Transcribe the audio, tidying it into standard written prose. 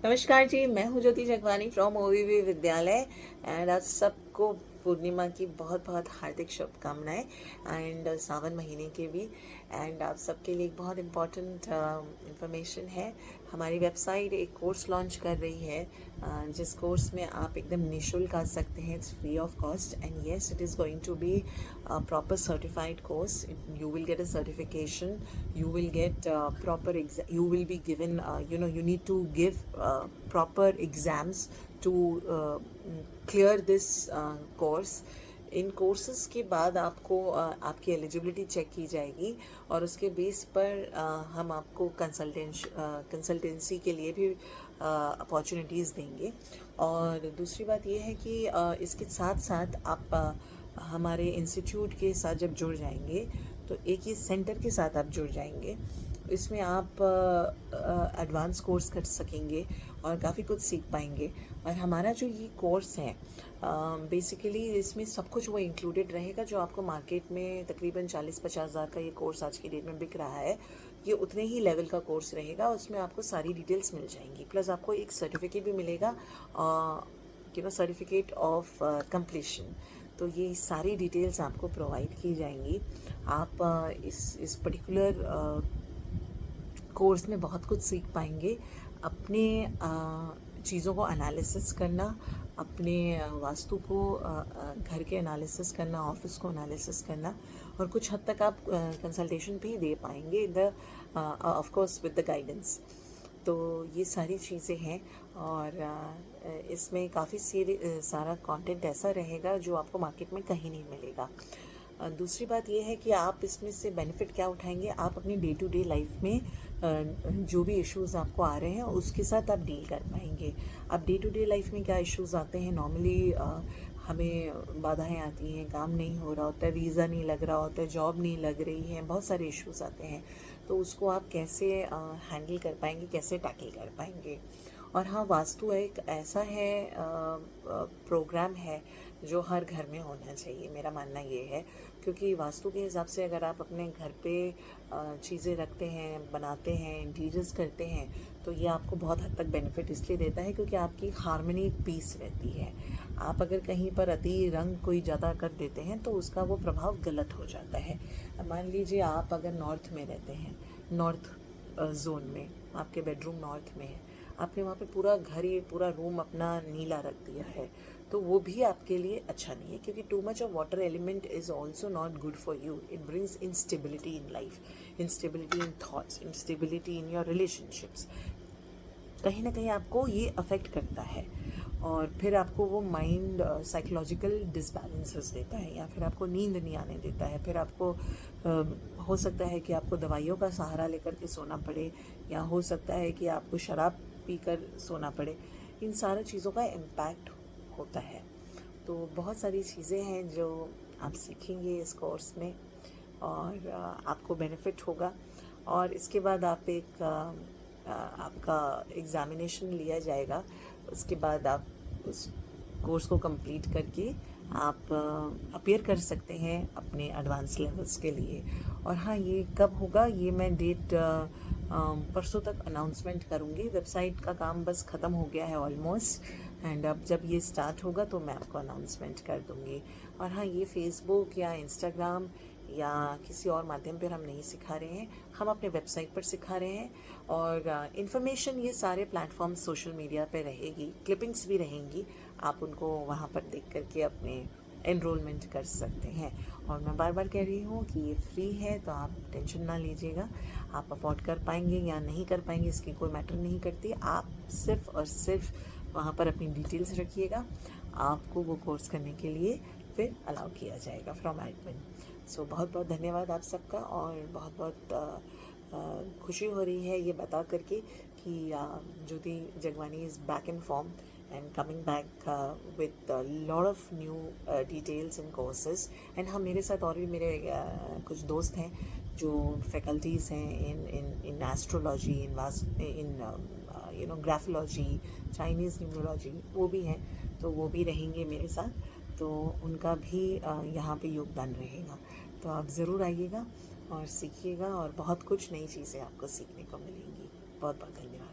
नमस्कार जी, मैं हूँ ज्योति जगवानी फ्रॉम ओवीवी विद्यालय एंड आज सबको पूर्णिमा की बहुत बहुत हार्दिक शुभकामनाएं एंड सावन महीने के भी। एंड आप सबके लिए एक बहुत इम्पॉर्टेंट इंफॉर्मेशन है। हमारी वेबसाइट एक कोर्स लॉन्च कर रही है, जिस कोर्स में आप एकदम निःशुल्क आ सकते हैं। It's free of cost and yes, it is going to be proper certified course. You will get a certification, you will get proper you will be given, you need to give proper exams to clear this course. In courses के बाद आपको आपकी eligibility check की जाएगी और उसके base पर हम आपको कंसल्टेंसी के लिए भी अपॉर्चुनिटीज़ देंगे। और दूसरी बात यह है कि इसके साथ साथ आप हमारे इंस्टीट्यूट के साथ जब जुड़ जाएंगे तो एक ही सेंटर के साथ आप जुड़ जाएंगे। इसमें आप एडवांस कोर्स कर सकेंगे और काफ़ी कुछ सीख पाएंगे। और हमारा जो ये कोर्स है, बेसिकली इसमें सब कुछ वो इंक्लूडेड रहेगा जो आपको मार्केट में तकरीबन 40-50 हज़ार का ये कोर्स आज की डेट में बिक रहा है। ये उतने ही लेवल का कोर्स रहेगा, उसमें आपको सारी डिटेल्स मिल जाएंगी, प्लस आपको एक सर्टिफिकेट भी मिलेगा, सर्टिफिकेट ऑफ कंप्लीशन। तो ये सारी डिटेल्स आपको प्रोवाइड की जाएंगी। आप इस पर्टिकुलर कोर्स में बहुत कुछ सीख पाएंगे। अपने चीज़ों को एनालिसिस करना, अपने वास्तु को घर के एनालिसिस करना, ऑफिस को एनालिसिस करना, और कुछ हद तक आप कंसल्टेशन भी दे पाएंगे of course with the guidance. तो ये सारी चीज़ें हैं और इसमें काफ़ी सारा कंटेंट ऐसा रहेगा जो आपको मार्केट में कहीं नहीं मिलेगा। दूसरी बात यह है कि आप इसमें से बेनिफिट क्या उठाएंगे। आप अपनी डे टू डे लाइफ में जो भी इश्यूज़ आपको आ रहे हैं उसके साथ आप डील कर पाएंगे। अब डे टू डे लाइफ में क्या इश्यूज़ आते हैं, नॉर्मली हमें बाधाएं आती हैं, काम नहीं हो रहा होता है, वीज़ा नहीं लग रहा होता है, जॉब नहीं लग रही है, बहुत सारे इश्यूज़ आते हैं। तो उसको आप कैसे हैंडल कर पाएंगे, कैसे टैकल कर पाएंगे। और हाँ, वास्तु एक ऐसा है प्रोग्राम है जो हर घर में होना चाहिए, मेरा मानना ये है। क्योंकि वास्तु के हिसाब से अगर आप अपने घर पे चीज़ें रखते हैं, बनाते हैं, इंटीरियर्स करते हैं, तो ये आपको बहुत हद तक बेनिफिट इसलिए देता है क्योंकि आपकी हार्मनी पीस रहती है। आप अगर कहीं पर अति रंग कोई ज़्यादा कर देते हैं तो उसका वो प्रभाव गलत हो जाता है। मान लीजिए आप अगर नॉर्थ में रहते हैं, नॉर्थ जोन में, आपके बेडरूम नॉर्थ में है, आपने वहाँ पे पूरा घर, ये पूरा रूम अपना नीला रख दिया है, तो वो भी आपके लिए अच्छा नहीं है। क्योंकि too much of water element is also not good for you. It brings instability in life, instability in thoughts, instability in your relationships. कहीं ना कहीं आपको ये अफेक्ट करता है और फिर आपको वो माइंड साइकोलॉजिकल डिसबैलेंसेस देता है, या फिर आपको नींद नहीं आने देता है। फिर आपको हो सकता है कि आपको दवाइयों का सहारा लेकर के सोना पड़े, या हो सकता है कि आपको शराब पीकर सोना पड़े। इन सारी चीज़ों का इम्पैक्ट होता है। तो बहुत सारी चीज़ें हैं जो आप सीखेंगे इस कोर्स में और आपको बेनिफिट होगा। और इसके बाद आप आपका एग्ज़ामिनेशन लिया जाएगा। उसके बाद आप उस कोर्स को कंप्लीट करके आप अपीयर कर सकते हैं अपने एडवांस लेवल्स के लिए। और हाँ, ये कब होगा ये मैं डेट परसों तक अनाउंसमेंट करूँगी। वेबसाइट का काम बस ख़त्म हो गया है ऑलमोस्ट, एंड अब जब ये स्टार्ट होगा तो मैं आपको अनाउंसमेंट कर दूँगी। और हाँ, ये फेसबुक या इंस्टाग्राम या किसी और माध्यम पर हम नहीं सिखा रहे हैं, हम अपने वेबसाइट पर सिखा रहे हैं। और इन्फॉर्मेशन ये सारे प्लेटफॉर्म सोशल मीडिया पे रहेगी, क्लिपिंग्स भी रहेंगी, आप उनको वहाँ पर देख करके अपने एनरोलमेंट कर सकते हैं। और मैं बार बार कह रही हूँ कि ये फ्री है, तो आप टेंशन ना लीजिएगा। आप अफोर्ड कर पाएंगे या नहीं कर पाएंगे इसकी कोई मैटर नहीं करती। आप सिर्फ और सिर्फ वहाँ पर अपनी डिटेल्स रखिएगा, आपको वो कोर्स करने के लिए फिर अलाउ किया जाएगा फ्रॉम एडमिन। सो बहुत बहुत धन्यवाद आप सबका, और बहुत बहुत खुशी हो रही है ये बता करके कि Jyoti Jagwani is back in form and coming back with lot of new details and courses. And हाँ, मेरे साथ और भी मेरे कुछ दोस्त हैं जो फैकल्टीज़ हैं in astrology, in graphology, Chinese numerology, वो भी हैं, तो वो भी रहेंगे मेरे साथ। तो उनका भी यहाँ पे योगदान रहेगा। तो आप ज़रूर आइएगा और सीखिएगा, और बहुत कुछ नई चीज़ें आपको सीखने को मिलेंगी। बहुत बहुत धन्यवाद।